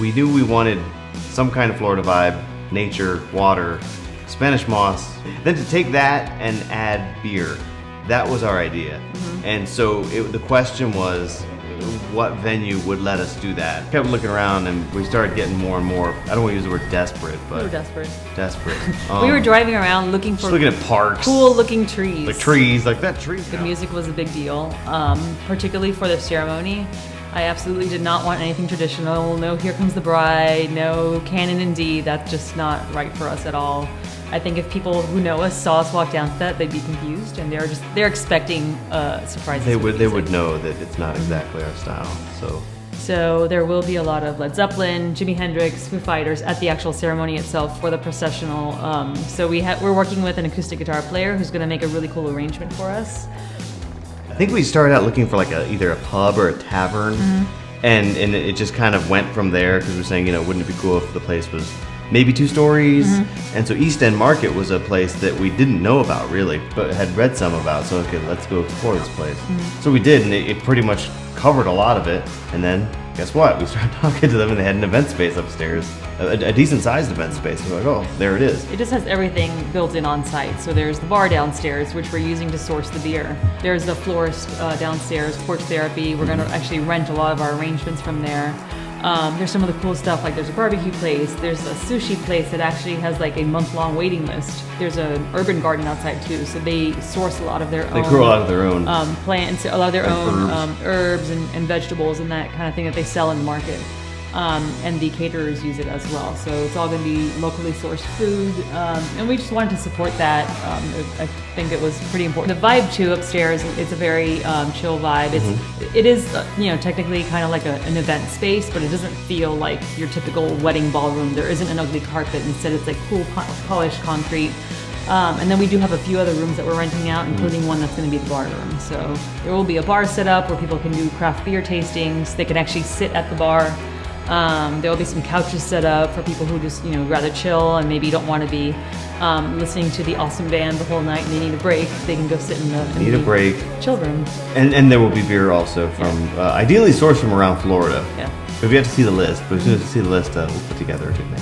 we knew we wanted some kind of Florida vibe, nature, water, Spanish moss. Then to take that and add beer, that was our idea. And so the question was, what venue would let us do that? Kept looking around and we started getting more and more, I don't want to use the word desperate, but... We were desperate. Desperate. We were driving around looking for just looking at parks. cool looking trees. Like trees, like that tree. The music was a big deal, particularly for the ceremony. I absolutely did not want anything traditional. No Here Comes the Bride, no Canon in D. That's just not right for us at all. I think if people who know us saw us walk down to that, they'd be confused, and they're expecting surprises. They would know that it's not exactly our style. So there will be a lot of Led Zeppelin, Jimi Hendrix, Foo Fighters at the actual ceremony itself for the processional. So we're working with an acoustic guitar player who's going to make a really cool arrangement for us. I think we started out looking for like either a pub or a tavern, and it just kind of went from there because we're saying, wouldn't it be cool if the place was maybe 2 stories? And so East End Market was a place that we didn't know about really, but had read some about. So okay, let's go explore this place. So we did, and it pretty much covered a lot of it. And then guess what? We started talking to them, and they had an event space upstairs, a decent sized event space. We're like, oh, there it is. It just has everything built in on site. So there's the bar downstairs, which we're using to source the beer. There's the florist downstairs, porch therapy. We're going to actually rent a lot of our arrangements from there. There's some of the cool stuff, like there's a barbecue place, there's a sushi place that actually has like a month-long waiting list. There's an urban garden outside too, so they source a lot of their own. They grow a lot of their own plants, a lot of their own herbs and vegetables and that kind of thing that they sell in the market. And the caterers use it as well. So it's all going to be locally sourced food, and we just wanted to support that. I think it was pretty important. The vibe too upstairs, it's a very chill vibe. It is technically kind of like an event space, but it doesn't feel like your typical wedding ballroom. There isn't an ugly carpet. Instead, it's like cool polished concrete. And then we do have a few other rooms that we're renting out, including one that's going to be the bar room. So there will be a bar set up where people can do craft beer tastings. They can actually sit at the bar. There will be some couches set up for people who just, rather chill and maybe don't want to be listening to the awesome band the whole night and they need a break. They can go sit in the chill room. And there will be beer also from, ideally sourced from around Florida. Yeah. We've yet to see the list, but as soon as we see the list, we'll put together a good name.